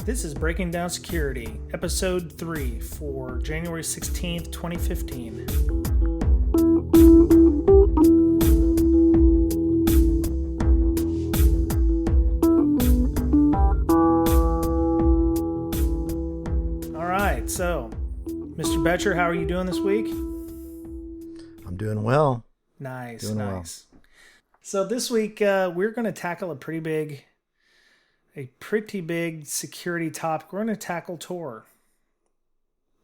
This is Breaking Down Security, Episode 3 for January 16th, 2015. All right, so, Mr. Betcher, how are you doing this week? I'm doing well. Nice. Well. So this week, we're going to tackle a pretty big security topic. We're going to tackle Tor.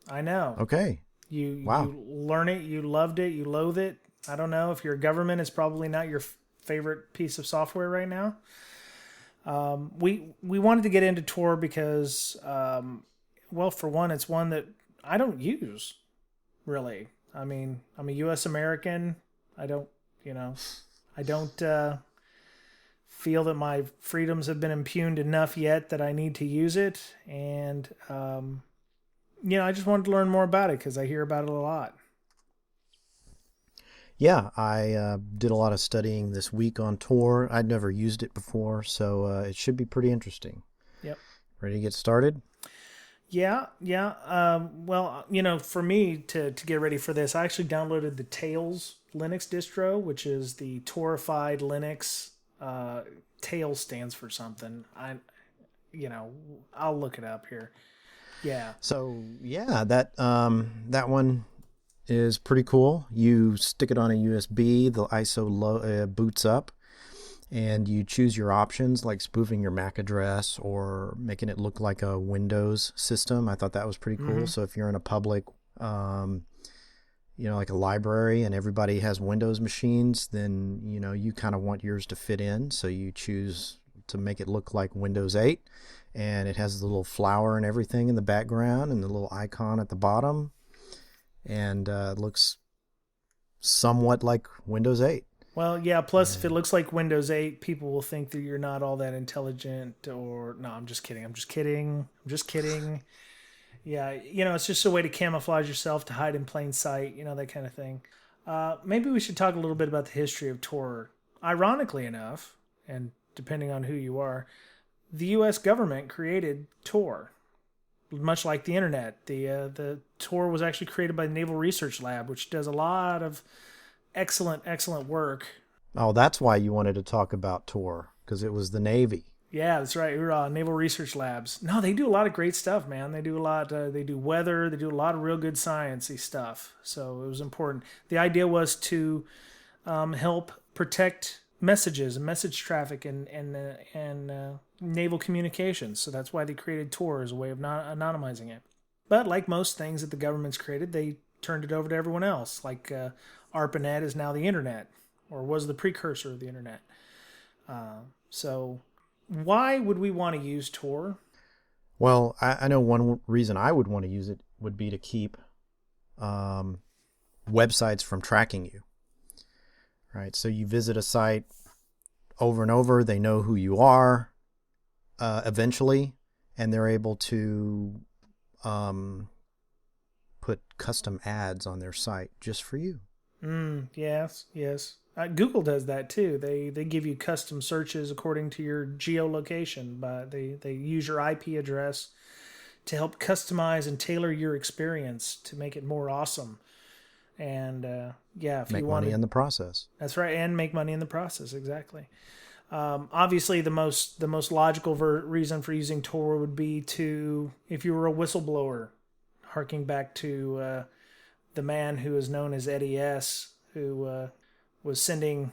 I know. Okay. You Wow. You learn it, you loved it, you loathe it. I don't know. If you're a government, it's probably not your favorite piece of software right now. We wanted to get into Tor because, well, for one, it's one that I don't use, really. I mean, I'm a U.S. American. I don't feel that my freedoms have been impugned enough yet that I need to use it. And, I just wanted to learn more about it because I hear about it a lot. Yeah, I did a lot of studying this week on Tor. I'd never used it before, so it should be pretty interesting. Yep. Ready to get started? Yeah. Well, for me to get ready for this, I actually downloaded the Tails Linux distro, which is the Torified Linux. Tails stands for something. I'll look it up here. Yeah. So yeah, that one is pretty cool. You stick it on a USB, the ISO boots up, and you choose your options like spoofing your MAC address or making it look like a Windows system. I thought that was pretty cool. Mm-hmm. So if you're in a public, like a library and everybody has Windows machines, then, you kind of want yours to fit in. So you choose to make it look like Windows 8, and it has the little flower and everything in the background and the little icon at the bottom. And it looks somewhat like Windows 8. Well, yeah, plus if it looks like Windows 8, people will think that you're not all that intelligent or... No, I'm just kidding. Yeah, it's just a way to camouflage yourself, to hide in plain sight, that kind of thing. Maybe we should talk a little bit about the history of Tor. Ironically enough, and depending on who you are, the U.S. government created Tor. Much like the internet, the Tor was actually created by the Naval Research Lab, which does a lot of excellent work. Oh, that's why you wanted to talk about Tor, because it was the Navy. Yeah, that's right. We're Naval Research Labs. No, they do a lot of great stuff, man. They do a lot. They do weather. They do a lot of real good sciencey stuff. So it was important. The idea was to help protect messages and message traffic and naval communications. So that's why they created Tor as a way of not anonymizing it. But like most things that the government's created, they turned it over to everyone else. Like ARPANET is now the internet, or was the precursor of the internet. So why would we want to use Tor? Well, I know one reason I would want to use it would be to keep websites from tracking you. Right, so you visit a site over and over, they know who you are eventually, and they're able to put custom ads on their site just for you. Yes. Google does that too. They give you custom searches according to your geolocation, but they use your IP address to help customize and tailor your experience to make it more awesome. And if make you want money in the process. That's right, and make money in the process, exactly. Obviously, the most logical reason for using Tor would be if you were a whistleblower, harking back to the man who is known as Eddie S., who was sending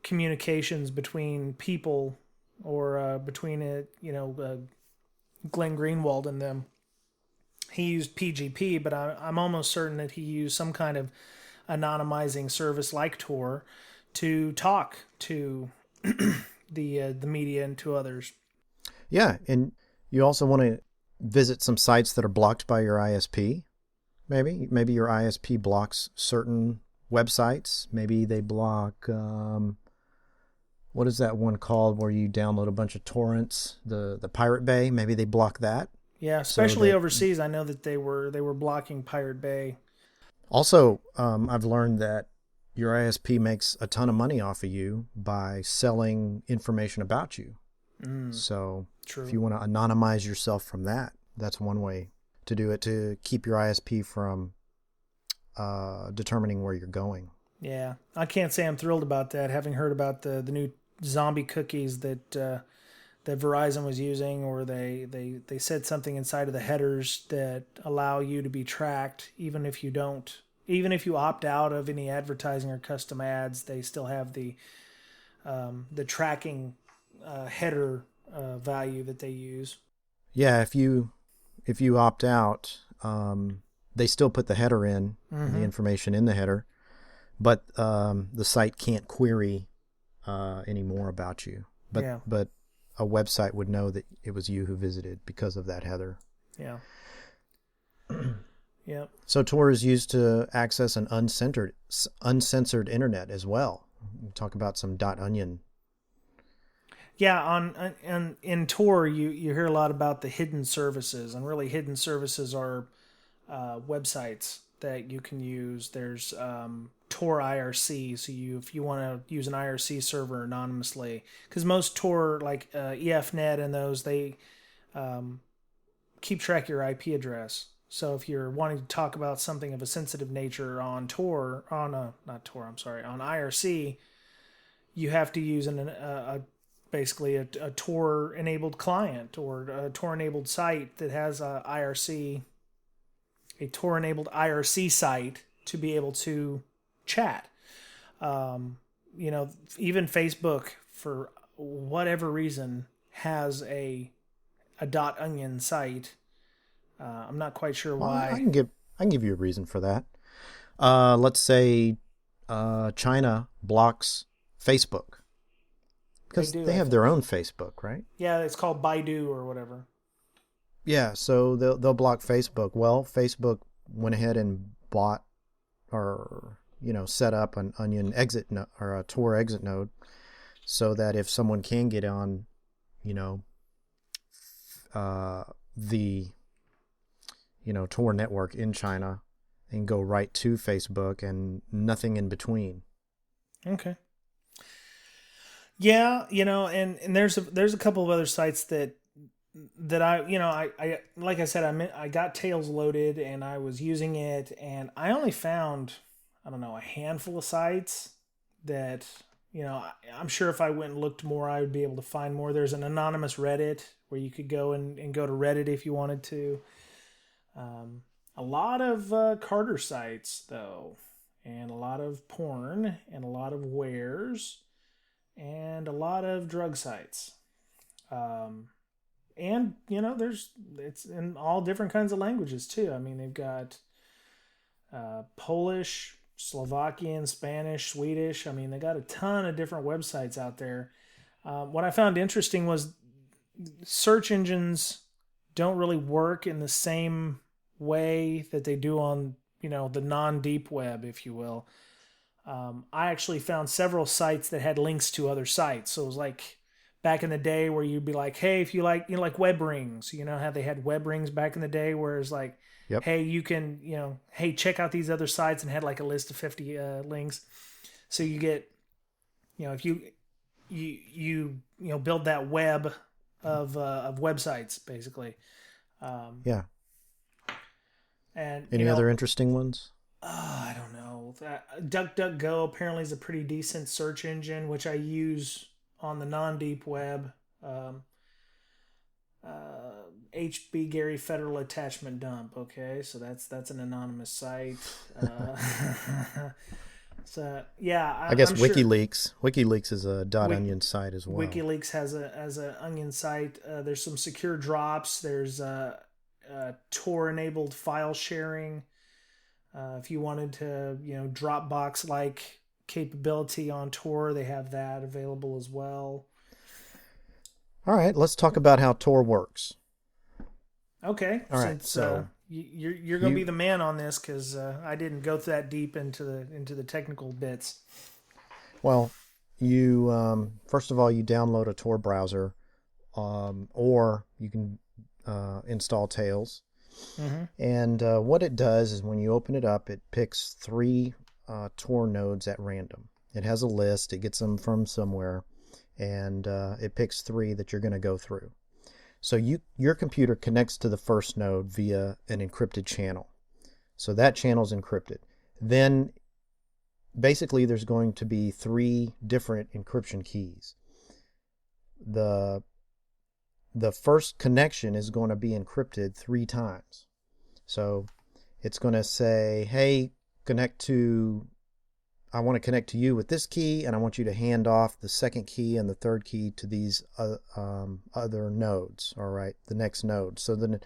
communications between people or between Glenn Greenwald and them. He used PGP, but I'm almost certain that he used some kind of anonymizing service like Tor to talk to the media and to others. Yeah, and you also want to visit some sites that are blocked by your ISP. Maybe your ISP blocks certain websites. Maybe they block, what is that one called where you download a bunch of torrents, the Pirate Bay? Maybe they block that. Yeah, especially overseas. I know that they were blocking Pirate Bay. Also, I've learned that your ISP makes a ton of money off of you by selling information about you. So If True. you want to anonymize yourself from that, that's one way to do it, to keep your ISP from determining where you're going. Yeah, I can't say I'm thrilled about that. Having heard about the new zombie cookies that Verizon was using, or they said something inside of the headers that allow you to be tracked, even if you opt out of any advertising or custom ads, they still have the tracking header value that they use. Yeah, if you opt out, they still put the header in, the Mm-hmm. information in the header, but the site can't query any more about you. Yeah, But a website would know that it was you who visited because of that header. yeah, yeah. So Tor is used to access an uncensored internet as well. Talk about some .onion. Yeah, on in Tor, you hear a lot about the hidden services, and really hidden services are websites that you can use. There's Tor IRC, so if you want to use an IRC server anonymously, because most Tor like EFNet and those, they um, keep track of your IP address. So if you're wanting to talk about something of a sensitive nature on Tor, on not Tor, I'm sorry, on IRC, you have to use basically a Tor enabled client or a Tor enabled site that has a Tor enabled IRC site to be able to chat. Um, Even Facebook, for whatever reason, has a .onion site. I'm not quite sure Well, why. I can give you a reason for that. Let's say China blocks Facebook They because do, they I have think. their own Facebook, right? Yeah, it's called Baidu or whatever. Yeah, so they'll block Facebook. Well, Facebook went ahead and bought or set up an Onion exit or a Tor exit node, so that if someone can get on, you know, the Tor network in China and go right to Facebook and nothing in between. Okay. Yeah, and there's a couple of other sites that I like I said, I got Tails loaded and I was using it, and I only found, I don't know, a handful of sites that, I'm sure if I went and looked more I would be able to find more. There's an anonymous Reddit where you could go and go to Reddit if you wanted to. um, a lot of Carter sites though, and a lot of porn, and a lot of wares, and a lot of drug sites. um, and it's in all different kinds of languages too. I mean, they've got Polish, Slovakian, Spanish, Swedish. I mean, they got a ton of different websites out there. What I found interesting was search engines don't really work in the same way that they do on the non-deep web, if you will. I actually found several sites that had links to other sites. So it was like back in the day where you'd be like, hey, if you like, like web rings, how they had web rings back in the day, where it's like, Yep. hey, you can, hey, check out these other sites, and had like a list of 50 links. So you get, if you build that web of websites basically. Um, Yeah. and Any other interesting ones? I don't know. DuckDuckGo apparently is a pretty decent search engine, which I use on the non-deep web. Um, HB Gary Federal Attachment Dump. Okay, so that's an anonymous site. So yeah, I guess I'm sure WikiLeaks is a Wik- .onion site as well. WikiLeaks has a onion site. There's some secure drops. There's Tor enabled file sharing. If you wanted to, Dropbox like capability on Tor, they have that available as well. All right, let's talk about how Tor works. Okay, All right, since so you're going to be you the man on this, because I didn't go that deep into the technical bits. well, you first of all you download a Tor browser, or you can install Tails. Mm-hmm. And what it does is when you open it up, it picks three Tor nodes at random. It has a list. It gets them from somewhere, and it picks three that you're going to go through. So your computer connects to the first node via an encrypted channel. So that channel is encrypted. Then basically there's going to be three different encryption keys. The the first connection is going to be encrypted three times. So it's going to say, hey, I want to connect to you with this key, and I want you to hand off the second key and the third key to these other nodes, all right, the next node. So then,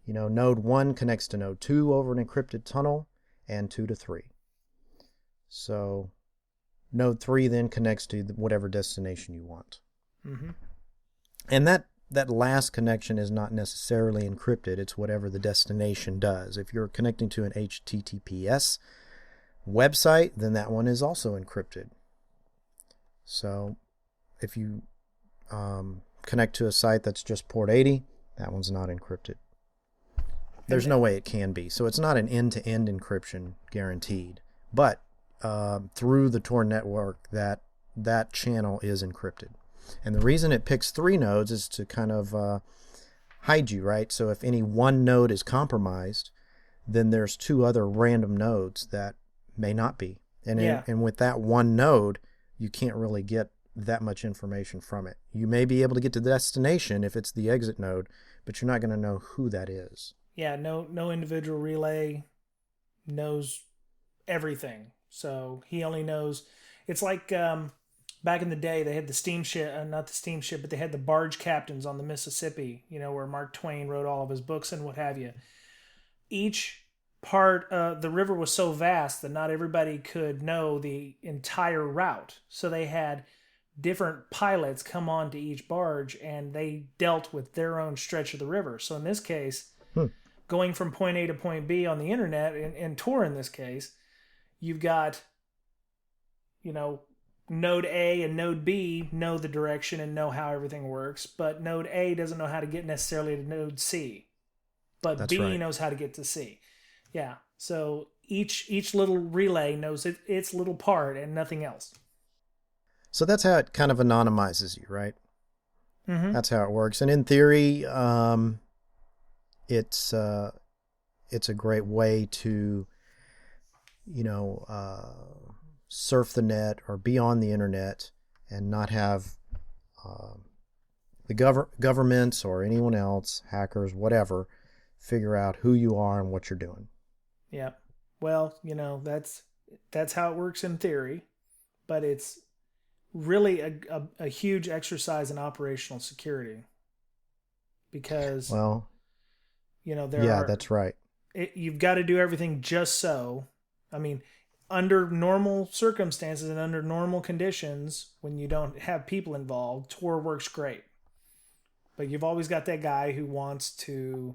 node 1 connects to node 2 over an encrypted tunnel, and 2 to 3. So node 3 then connects to whatever destination you want. Mm-hmm. And that last connection is not necessarily encrypted. It's whatever the destination does. If you're connecting to an HTTPS website, then that one is also encrypted. So if you connect to a site that's just port 80, that one's not encrypted. There's no way it can be. So it's not an end-to-end encryption guaranteed. But through the Tor network, that channel is encrypted. And the reason it picks three nodes is to kind of hide you, right? So if any one node is compromised, then there's two other random nodes that may not be. And with that one node, you can't really get that much information from it. You may be able to get to the destination if it's the exit node, but you're not going to know who that is. Yeah, no individual relay knows everything. So he only knows. It's like back in the day, they had the steamship, not the steamship, but they had the barge captains on the Mississippi, where Mark Twain wrote all of his books and what have you. Each part, the river was so vast that not everybody could know the entire route. So they had different pilots come on to each barge, and they dealt with their own stretch of the river. So in this case, going from point A to point B on the internet, in Tor in this case, you've got, node A and node B know the direction and know how everything works, but node A doesn't know how to get necessarily to node C, but That's B right. knows how to get to C. Yeah. So each little relay knows its little part and nothing else. So that's how it kind of anonymizes you, right? Mm-hmm. That's how it works. And in theory, it's a great way to, surf the net or be on the internet and not have the governments or anyone else, hackers, whatever, figure out who you are and what you're doing. Yeah. Well, that's how it works in theory, but it's really a huge exercise in operational security because, Well, there yeah, are, that's right. you've got to do everything just so. I mean, under normal circumstances and under normal conditions, when you don't have people involved, Tor works great. But you've always got that guy who wants to,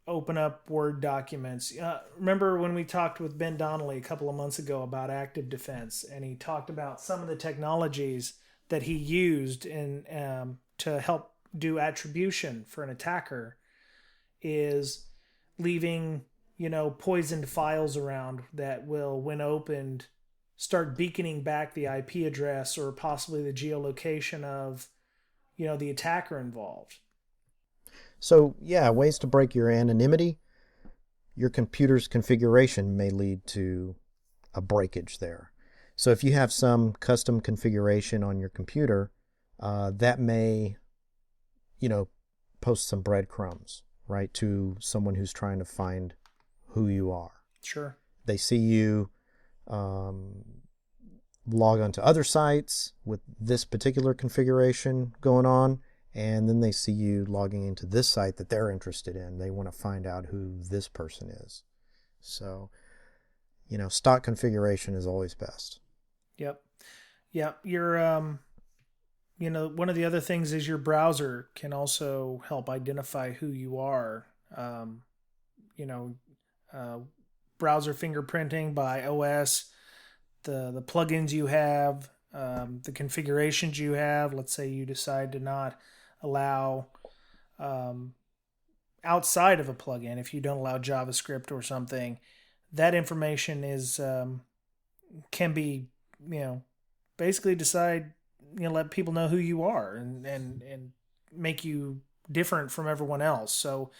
open up Word documents. Remember when we talked with Ben Donnelly a couple of months ago about active defense, and he talked about some of the technologies that he used to help do attribution for an attacker is leaving, poisoned files around that will, when opened, start beaconing back the IP address or possibly the geolocation of, the attacker involved. So, yeah, ways to break your anonymity. Your computer's configuration may lead to a breakage there. So if you have some custom configuration on your computer, that may, post some breadcrumbs, right, to someone who's trying to find who you are. Sure. They see you log onto other sites with this particular configuration going on, and then they see you logging into this site that they're interested in. They want to find out who this person is. So, stock configuration is always best. Yep. Yeah. Your, one of the other things is your browser can also help identify who you are. Browser fingerprinting by OS, the plugins you have, the configurations you have. Let's say you decide to not allow outside of a plugin, if you don't allow JavaScript or something, that information is can be, basically let people know who you are, and make you different from everyone else. So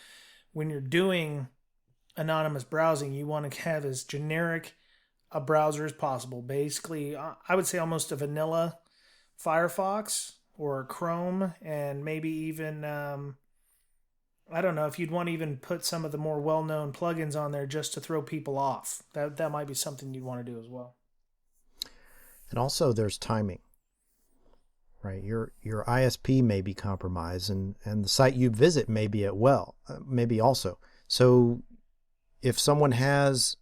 when you're doing anonymous browsing, you want to have as generic a browser as possible. Basically, I would say almost a vanilla Firefox or Chrome, and maybe even I don't know if you'd want to even put some of the more well-known plugins on there just to throw people off. That might be something you'd want to do as well. And also, there's timing, right? Your ISP may be compromised, and the site you visit may be maybe also. So if someone has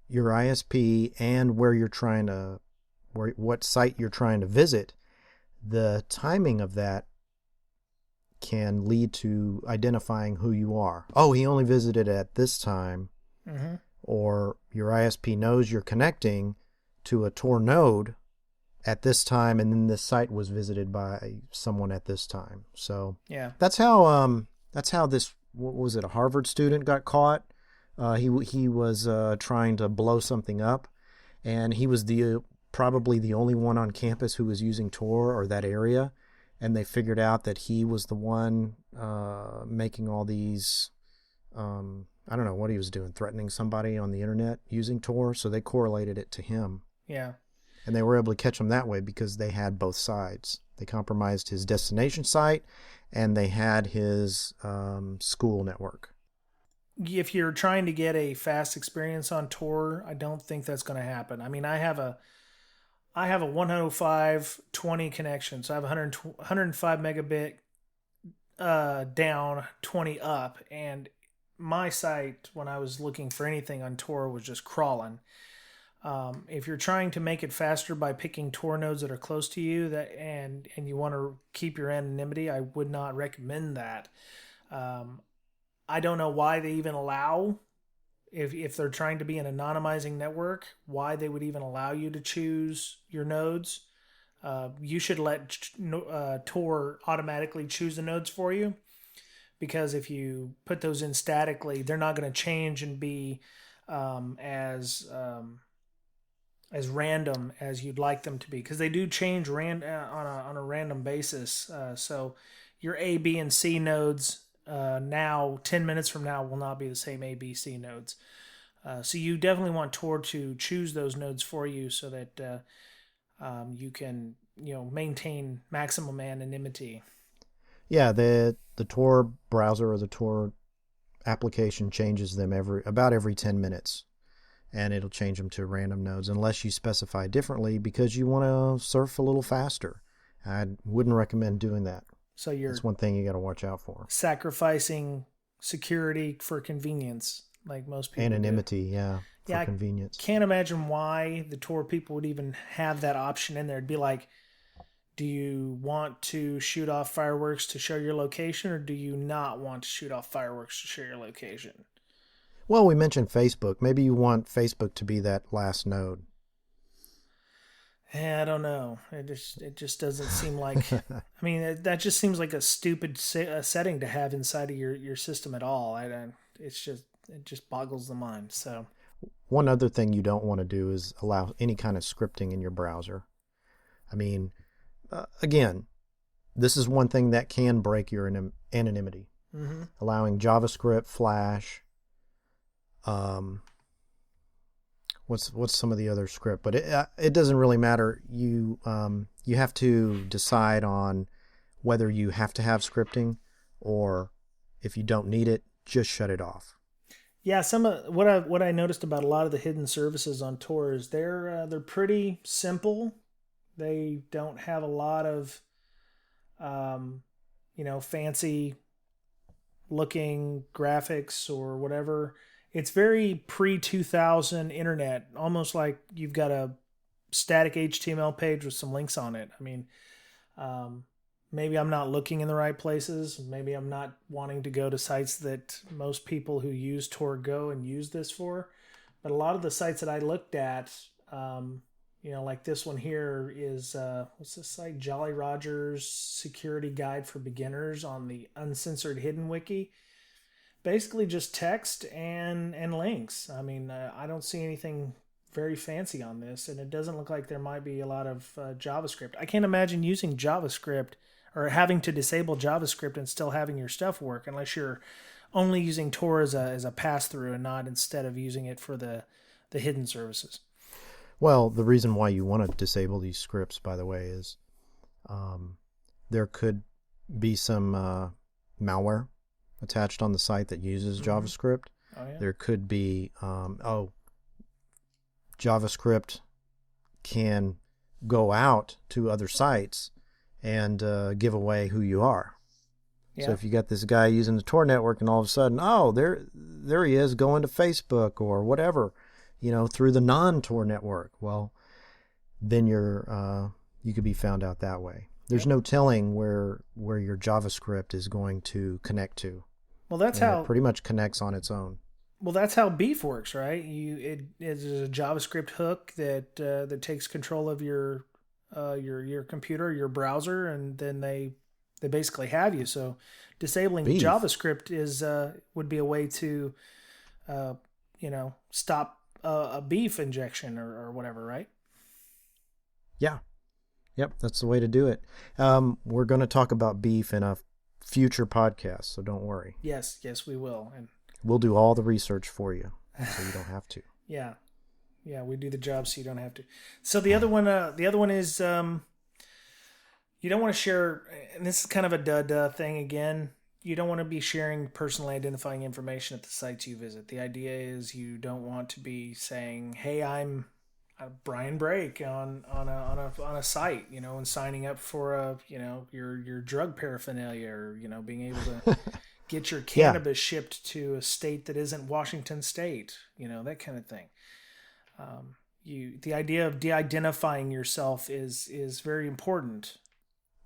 your ISP and what site you're trying to visit, the timing of that can lead to identifying who you are. Oh, he only visited at this time, Mm-hmm. or your ISP knows you're connecting to a Tor node at this time, and then this site was visited by someone at this time. So Yeah. that's how this, what was it, a Harvard student got caught. He was trying to blow something up, and he was probably the only one on campus who was using Tor or that area, and they figured out that he was the one making all these. I don't know what he was doing, threatening somebody on the internet using Tor, so they correlated it to him. Yeah. And they were able to catch him that way because they had both sides. They compromised his destination site, and they had his school network. If you're trying to get a fast experience on Tor, I don't think that's going to happen. I mean, I have a 105/20 connection, so I have 105 megabit down, 20 up, and my site, when I was looking for anything on Tor, was just crawling. If you're trying to make it faster by picking Tor nodes that are close to you, and you want to keep your anonymity, I would not recommend that. I don't know why they even allow, if they're trying to be an anonymizing network, why they would even allow you to choose your nodes. You should let Tor automatically choose the nodes for you, because if you put those in statically, they're not going to change and be as random as you'd like them to be, because they do change on a random basis. So your A, B, and C nodes now 10 minutes from now will not be the same A, B, C nodes. So you definitely want Tor to choose those nodes for you so that you can maintain maximum anonymity. Yeah, the Tor browser or the Tor application changes them about every 10 minutes. And it'll change them to random nodes unless you specify differently because you want to surf a little faster. I wouldn't recommend doing that. So you're That's one thing you got to watch out for. sacrificing security for convenience, like most people Anonymity, do. yeah, for Yeah, I convenience. can't imagine why the Tor people would even have that option in there. It'd be like, do you want to shoot off fireworks to show your location, or do you not want to shoot off fireworks to show your location? Well, we mentioned Facebook. Maybe you want Facebook to be that last node. I don't know. It just doesn't seem like. I mean, that just seems like a stupid setting to have inside of your system at all. I don't. It just boggles the mind. So One other thing you don't want to do is allow any kind of scripting in your browser. I mean, again, this is one thing that can break your anonymity. mm-hmm. Allowing JavaScript, Flash, what's some of the other script, but it doesn't really matter. You have to decide on whether you have to have scripting, or if you don't need it, just shut it off. Yeah, some of what I noticed about a lot of the hidden services on Tor is they're pretty simple. They don't have a lot of fancy looking graphics or whatever. It's very pre-2000 internet, almost like you've got a static HTML page with some links on it. I mean, maybe I'm not looking in the right places. Maybe I'm not wanting to go to sites that most people who use Tor go and use this for. But a lot of the sites that I looked at, like this one here is, what's this site? Jolly Roger's Security Guide for Beginners on the Uncensored Hidden Wiki. Basically just text and links. I mean, I don't see anything very fancy on this, and it doesn't look like there might be a lot of JavaScript. I can't imagine using JavaScript or having to disable JavaScript and still having your stuff work unless you're only using Tor as a pass through and not instead of using it for the hidden services. Well, the reason why you want to disable these scripts, by the way, is there could be some malware attached on the site that uses JavaScript. Oh, yeah. There could be, JavaScript can go out to other sites and give away who you are. Yeah. So if you got this guy using the Tor network and all of a sudden, oh, there he is going to Facebook or whatever, through the non-Tor network, well, then you could be found out that way. There's no telling where your JavaScript is going to connect to. Well, that's and how it pretty much connects on its own. Well, that's how Beef works, right? It is a JavaScript hook that takes control of your computer, your browser, and then they basically have you. So disabling Beef. JavaScript would be a way to stop a beef injection or whatever, right? Yeah. Yep, that's the way to do it. We're going to talk about beef in a future podcast, so don't worry. Yes, we will. And we'll do all the research for you, so you don't have to. Yeah, we do the job so you don't have to. So the other one is you don't want to share, and this is kind of a duh thing again. You don't want to be sharing personally identifying information at the sites you visit. The idea is you don't want to be saying, "Hey, I'm Brian Brake on a site," and signing up for your drug paraphernalia, or being able to get your cannabis shipped to a state that isn't Washington State, that kind of thing. The idea of de-identifying yourself is very important.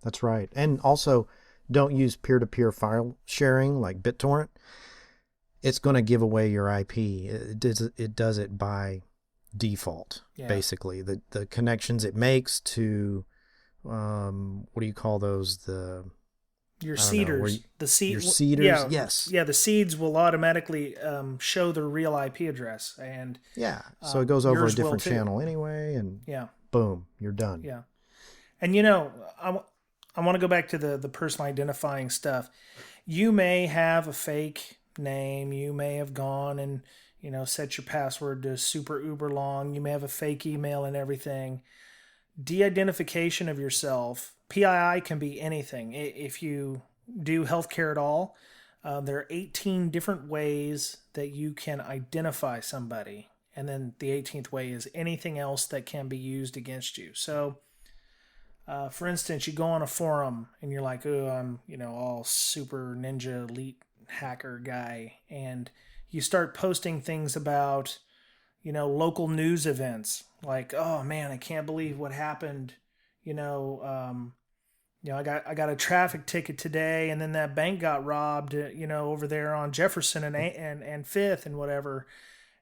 That's right. And also, don't use peer-to-peer file sharing like BitTorrent. It's going to give away your IP. It does it by default, basically. The connections it makes to, what do you call those? Your seeders. Your seeders, yes. Yeah, the seeds will automatically show the real IP address. And so it goes over a different channel anyway, and boom, you're done. Yeah. And I want to go back to the personal identifying stuff. You may have a fake name. You may have gone and set your password to super uber long. You may have a fake email and everything. De-identification of yourself. PII can be anything. If you do healthcare at all, there are 18 different ways that you can identify somebody. And then the 18th way is anything else that can be used against you. So, for instance, you go on a forum and you're like, oh, I'm, all super ninja elite hacker guy. And you start posting things about, local news events. Like, oh man, I can't believe what happened. I got a traffic ticket today, and then that bank got robbed. Over there on Jefferson and Fifth and whatever.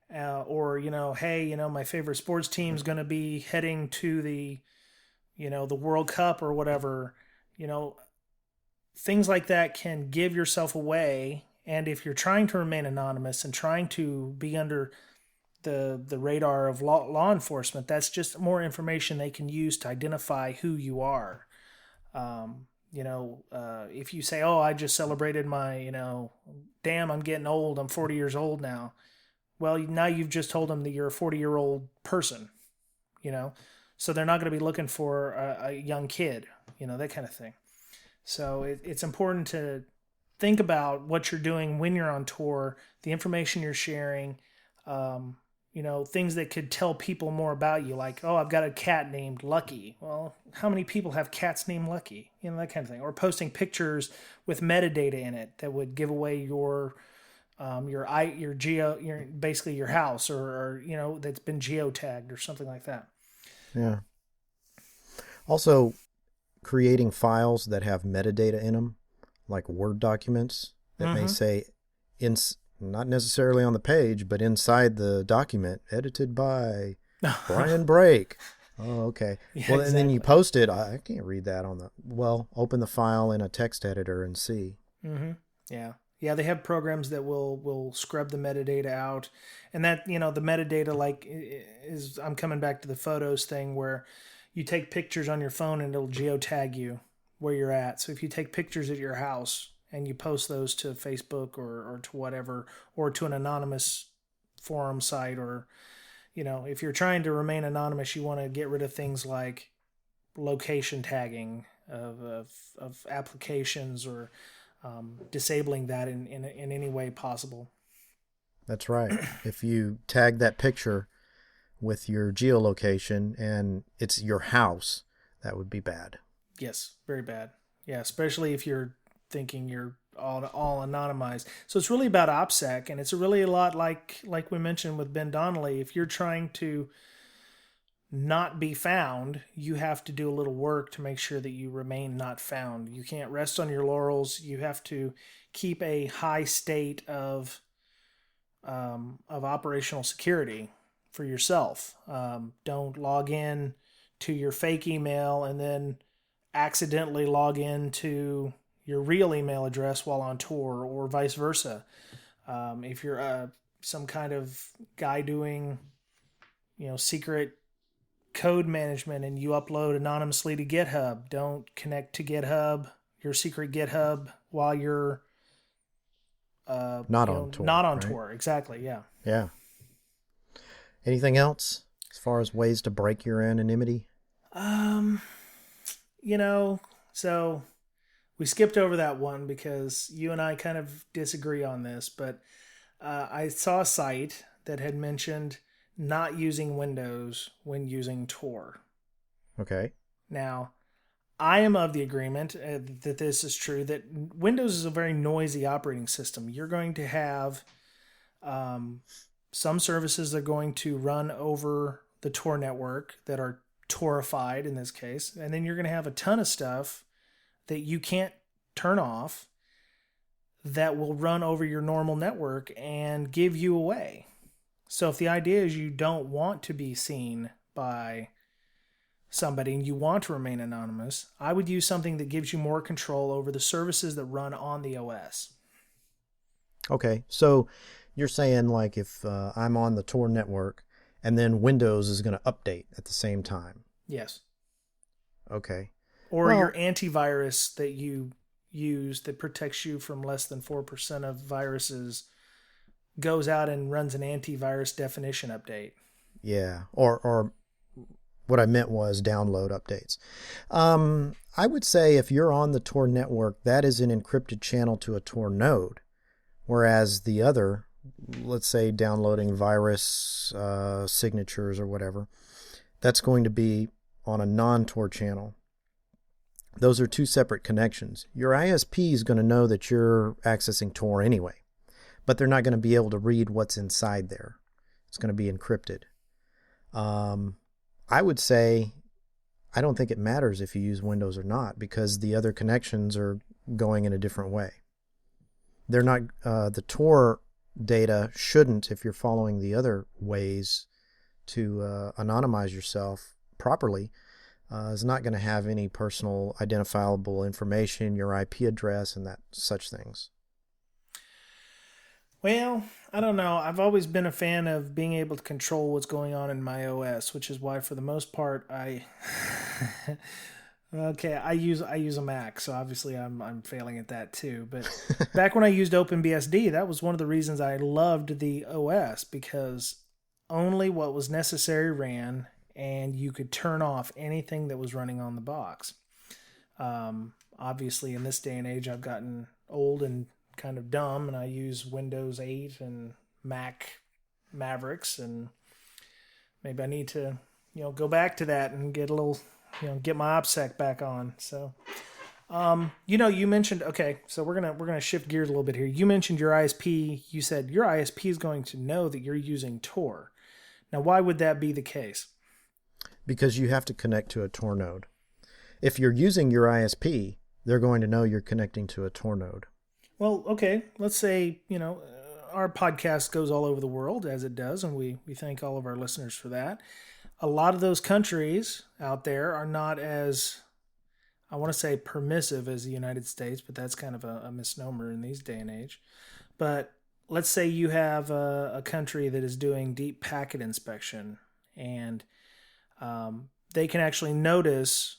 Or hey, my favorite sports team's going to be heading to the World Cup or whatever. Things like that can give yourself away. And if you're trying to remain anonymous and trying to be under the radar of law enforcement, that's just more information they can use to identify who you are. If you say, oh, I just celebrated my, damn, I'm getting old. I'm 40 years old now. Well, now you've just told them that you're a 40-year-old person, so they're not going to be looking for a young kid, that kind of thing. So it's important to think about what you're doing when you're on tour, the information you're sharing, things that could tell people more about you, like, oh, I've got a cat named Lucky. Well, how many people have cats named Lucky? That kind of thing. Or posting pictures with metadata in it that would give away your basically your house, or that's been geotagged or something like that. Yeah. Also, creating files that have metadata in them, like Word documents that may say, not necessarily on the page, but inside the document, edited by Brian Brake. Oh, okay. Yeah, well, exactly. And then you post it. I can't read that open the file in a text editor and see. Mm-hmm. Yeah. Yeah, they have programs that will scrub the metadata out, and that the metadata like is I'm coming back to the photos thing where you take pictures on your phone and it'll geotag you where you're at. So if you take pictures at your house and you post those to Facebook or to whatever or to an anonymous forum site or if you're trying to remain anonymous, you want to get rid of things like location tagging of applications or disabling that in any way possible. That's right. If you tag that picture with your geolocation and it's your house, that would be bad. Yes, very bad. Yeah, especially if you're thinking you're all anonymized. So it's really about OPSEC, and it's really a lot like we mentioned with Ben Donnelly. If you're trying to not be found, you have to do a little work to make sure that you remain not found. You can't rest on your laurels. You have to keep a high state of operational security for yourself. Don't log in to your fake email and then accidentally log in to your real email address while on tour, or vice versa. If you're some kind of guy doing, secret code management and you upload anonymously to GitHub, don't connect to GitHub, your secret GitHub, while you're not on tour. Not on right? tour. Exactly. Yeah. Yeah. Anything else as far as ways to break your anonymity? So we skipped over that one because you and I kind of disagree on this, but I saw a site that had mentioned not using Windows when using Tor. Okay. Now, I am of the agreement that this is true, that Windows is a very noisy operating system. You're going to have some services that are going to run over the Tor network that are Torified in this case, and then you're going to have a ton of stuff that you can't turn off that will run over your normal network and give you away. So if the idea is you don't want to be seen by somebody and you want to remain anonymous, I would use something that gives you more control over the services that run on the OS. Okay. So you're saying like if I'm on the Tor network and then Windows is going to update at the same time. Yes. Okay. Or your antivirus that you use that protects you from less than 4% of viruses goes out and runs an antivirus definition update. Yeah. Or what I meant was download updates. I would say if you're on the Tor network, that is an encrypted channel to a Tor node, whereas the other, let's say downloading virus signatures or whatever, that's going to be on a non-Tor channel. Those are two separate connections. Your ISP is going to know that you're accessing Tor anyway, but they're not going to be able to read what's inside there. It's going to be encrypted. I would say I don't think it matters if you use Windows or not because the other connections are going in a different way. They're not the Tor data shouldn't, if you're following the other ways to anonymize yourself properly, is not going to have any personal identifiable information, your IP address, and that such things. Well, I don't know. I've always been a fan of being able to control what's going on in my OS, which is why, for the most part, I use a Mac, so obviously I'm failing at that too. But back when I used OpenBSD, that was one of the reasons I loved the OS, because only what was necessary ran, and you could turn off anything that was running on the box. Obviously, in this day and age, I've gotten old and kind of dumb, and I use Windows 8 and Mac Mavericks, and maybe I need to go back to that and get a little get my OPSEC back on. So you mentioned, okay, so we're gonna shift gears a little bit here. You mentioned your ISP. You said your ISP is going to know that you're using Tor. Now, why would that be the case? Because you have to connect to a Tor node. If you're using your ISP, they're going to know you're connecting to a Tor node. Well, okay, let's say, our podcast goes all over the world, as it does, and we thank all of our listeners for that. A lot of those countries out there are not as I want to say permissive as the United States, but that's kind of a misnomer in these day and age. But let's say you have a country that is doing deep packet inspection, and they can actually notice,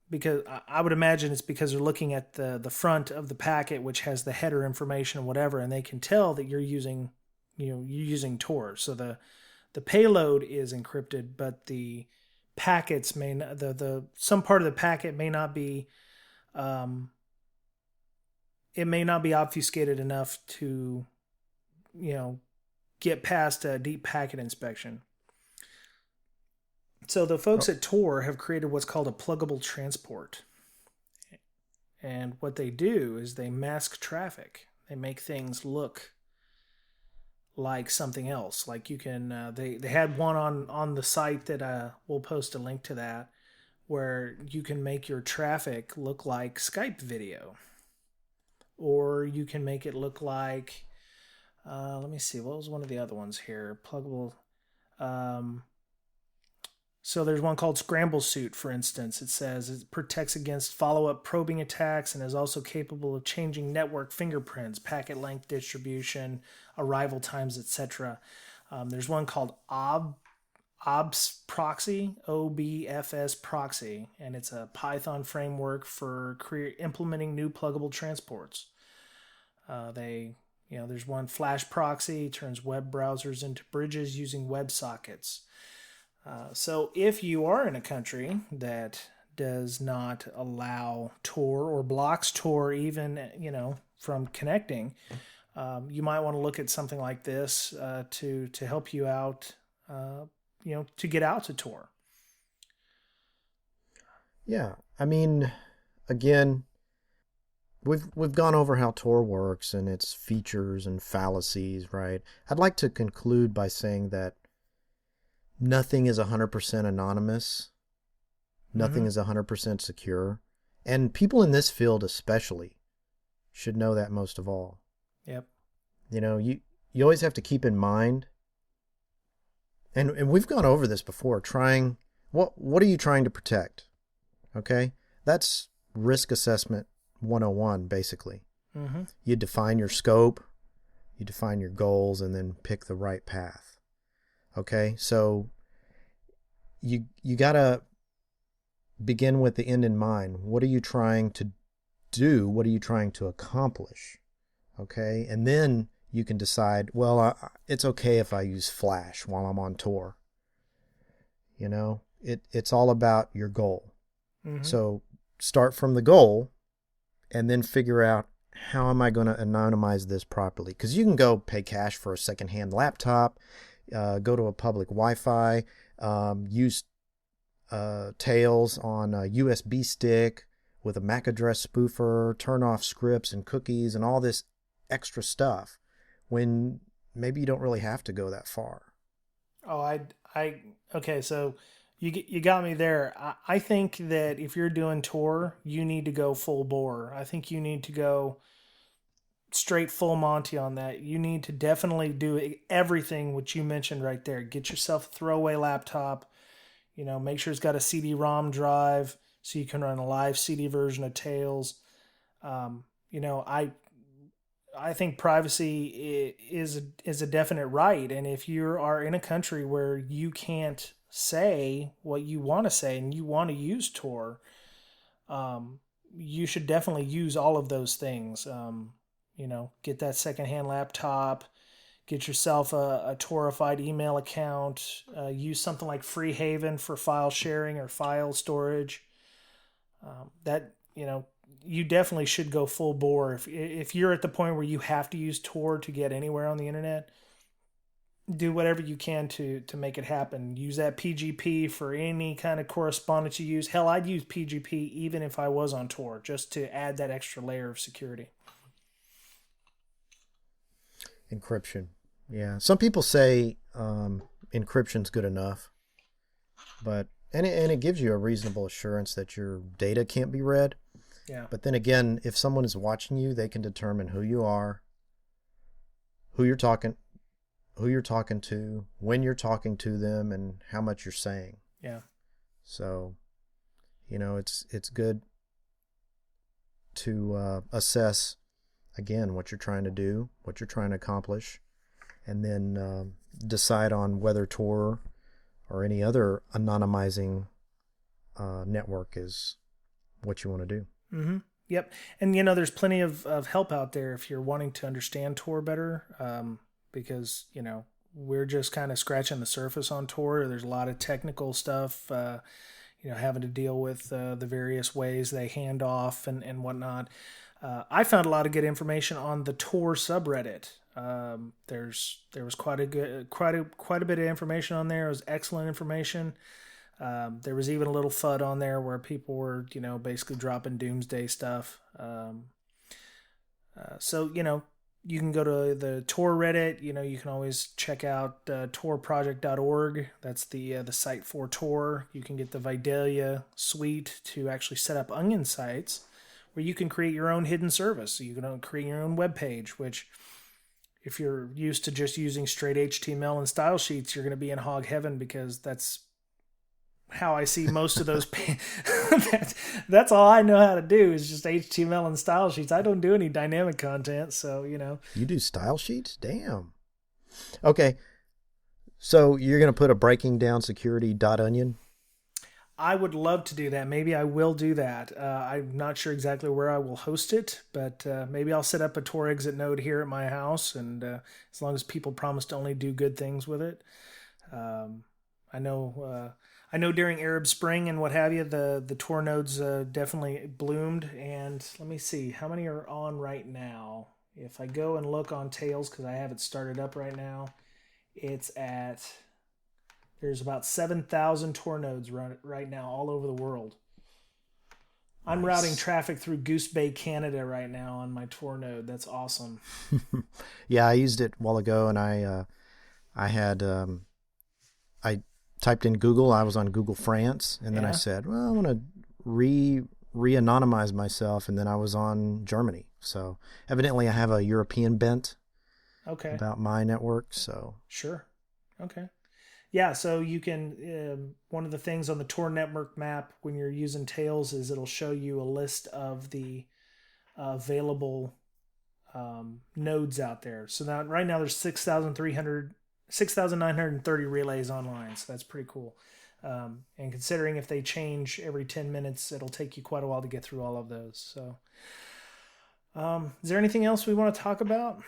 because I would imagine it's because they're looking at the front of the packet, which has the header information or whatever, and they can tell that you're using Tor. So the payload is encrypted, but the packets may not, the some part of the packet may not be, um, it may not be obfuscated enough to, you know, get past a deep packet inspection. So the folks Oh, at Tor have created what's called a pluggable transport. And what they do is they mask traffic. They make things look like something else. Like you can, they had one on the site that we'll post a link to that, where you can make your traffic look like Skype video, or you can make it look like, let me see, what was one of the other ones here? Pluggable. Um, So there's one called Scramble Suit, for instance. It says it protects against follow-up probing attacks and is also capable of changing network fingerprints, packet length distribution, arrival times, etc. There's one called OBS Proxy, OBFS Proxy, and it's a Python framework for implementing new pluggable transports. There's one Flash Proxy, turns web browsers into bridges using WebSockets. So if you are in a country that does not allow Tor or blocks Tor even, from connecting, you might want to look at something like this to help you out, to get out to Tor. yeah. I mean, again, we've gone over how Tor works and its features and fallacies, right? I'd like to conclude by saying that nothing is 100% anonymous. Mm-hmm. Nothing is 100% secure. And people in this field especially should know that most of all. Yep. You always have to keep in mind, and we've gone over this before, what are you trying to protect? Okay? That's risk assessment 101, basically. Mm-hmm. You define your scope, you define your goals, and then pick the right path. Okay? So you got to begin with the end in mind. What are you trying to do? What are you trying to accomplish? Okay? And then you can decide, well, it's okay if I use Flash while I'm on tour. It's all about your goal. Mm-hmm. So start from the goal and then figure out, how am I going to anonymize this properly? Because you can go pay cash for a secondhand laptop, go to a public Wi-Fi, use Tails on a USB stick with a MAC address spoofer, turn off scripts and cookies and all this extra stuff, when maybe you don't really have to go that far. Oh, okay. So you got me there. I think that if you're doing Tor, you need to go full bore. I think you need to go straight full Monty on that. You need to definitely do everything which you mentioned right there. Get yourself a throwaway laptop. Make sure it's got a CD-ROM drive so you can run a live CD version of Tails. Um, you know, I I think privacy is a definite right, and if you are in a country where you can't say what you want to say and you want to use Tor, you should definitely use all of those things. Get that secondhand laptop, get yourself a Torified email account, use something like Freehaven for file sharing or file storage. You definitely should go full bore. If you're at the point where you have to use Tor to get anywhere on the internet, do whatever you can to make it happen. Use that PGP for any kind of correspondence you use. Hell, I'd use PGP even if I was on Tor, just to add that extra layer of security. Encryption. Yeah. Some people say encryption's good enough, but and it gives you a reasonable assurance that your data can't be read. Yeah. But then again, if someone is watching you, they can determine who you are, who you're talking to, when you're talking to them, and how much you're saying. Yeah. So, it's good to assess, again, what you're trying to do, what you're trying to accomplish, and then decide on whether Tor or any other anonymizing network is what you want to do. Mm-hmm. Yep. And, there's plenty of help out there if you're wanting to understand Tor better, because, we're just kind of scratching the surface on Tor. There's a lot of technical stuff, having to deal with the various ways they hand off and whatnot. I found a lot of good information on the Tor subreddit. There was quite a bit of information on there. It was excellent information. There was even a little FUD on there where people were, basically dropping doomsday stuff. So, you can go to the Tor Reddit. You can always check out torproject.org. That's the site for Tor. You can get the Vidalia suite to actually set up onion sites where you can create your own hidden service. So you can create your own web page, which if you're used to just using straight HTML and style sheets, you're going to be in hog heaven, because that's how I see most of those. That's all I know how to do is just HTML and style sheets. I don't do any dynamic content, so You do style sheets? Damn. Okay, so you're going to put a breaking down security.onion? I would love to do that. Maybe I will do that. I'm not sure exactly where I will host it, but maybe I'll set up a Tor exit node here at my house, and as long as people promise to only do good things with it. I know during Arab Spring and what have you, the Tor nodes definitely bloomed. And let me see, how many are on right now? If I go and look on Tails, because I have it started up right now, there's about 7,000 Tor nodes right now all over the world. I'm Nice. routing traffic through Goose Bay, Canada right now on my Tor node. That's awesome. Yeah, I used it a while ago, and I typed in Google. I was on Google France, and then I said, well, I want to re-anonymize myself, and then I was on Germany. So evidently I have a European bent about my network. So Sure. Okay. Yeah, so you can, one of the things on the Tor network map when you're using Tails is it'll show you a list of the available nodes out there. So now, right now there's 6,930 relays online, so that's pretty cool. And considering if they change every 10 minutes, it'll take you quite a while to get through all of those. So is there anything else we want to talk about?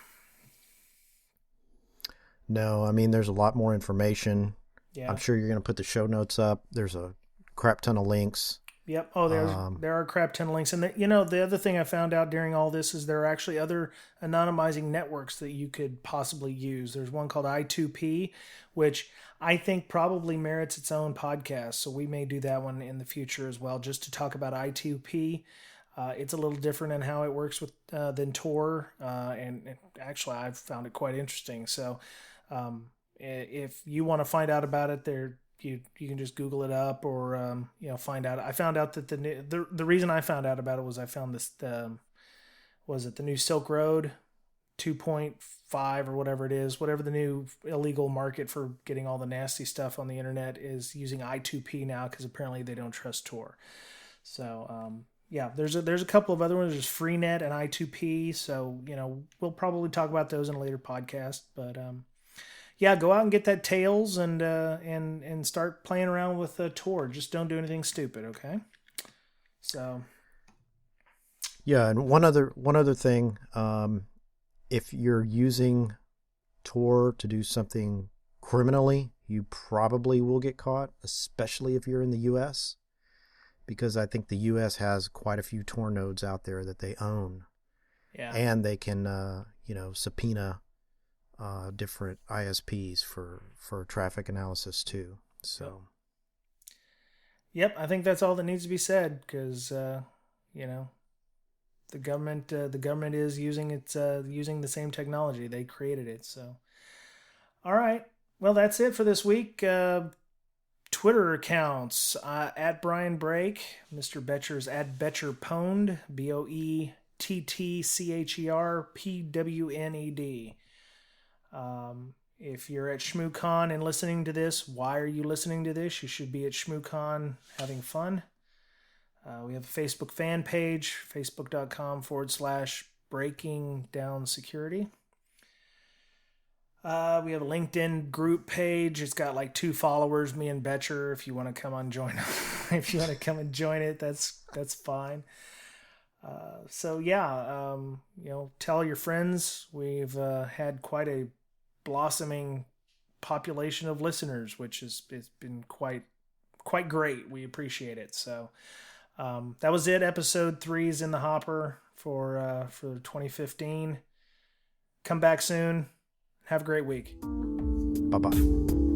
No, I mean, there's a lot more information. Yeah. I'm sure you're going to put the show notes up. There's a crap ton of links. Yep. Oh, there are a crap ton of links. And the other thing I found out during all this is there are actually other anonymizing networks that you could possibly use. There's one called I2P, which I think probably merits its own podcast. So we may do that one in the future as well, just to talk about I2P. It's a little different in how it works with than Tor, and actually I've found it quite interesting. So if you want to find out about it, you can just Google it up, or find out. I found out that the reason I found out about it was I found this was it the new Silk Road 2.5 or whatever it is, whatever the new illegal market for getting all the nasty stuff on the internet is, using I2P now, because apparently they don't trust Tor. So yeah, there's a couple of other ones. There's Freenet and I2P. So we'll probably talk about those in a later podcast, but yeah, go out and get that Tails and start playing around with Tor. Just don't do anything stupid, okay? So yeah, and one other thing, if you're using Tor to do something criminally, you probably will get caught, especially if you're in the U.S., because I think the U.S. has quite a few Tor nodes out there that they own. Yeah, and they can subpoena different ISPs for traffic analysis too. So yep, I think that's all that needs to be said, because the government is using using the same technology. They created it. So all right, well, that's it for this week. Twitter accounts at Brian Break, Mr. Betcher's at Betcher Pwned, BoettCherPwned. If you're at ShmooCon and listening to this, why are you listening to this? You should be at ShmooCon having fun. We have a Facebook fan page, facebook.com/breaking down security. We have a LinkedIn group page. It's got like 2 followers, me and Betcher. If you want to come on join, if you want to come and join it, that's fine. So yeah, tell your friends. We've had quite a blossoming population of listeners, which has it's been quite great. We appreciate it. So that was it. Episode 3 is in the hopper for 2015. Come back soon. Have a great week. Bye bye.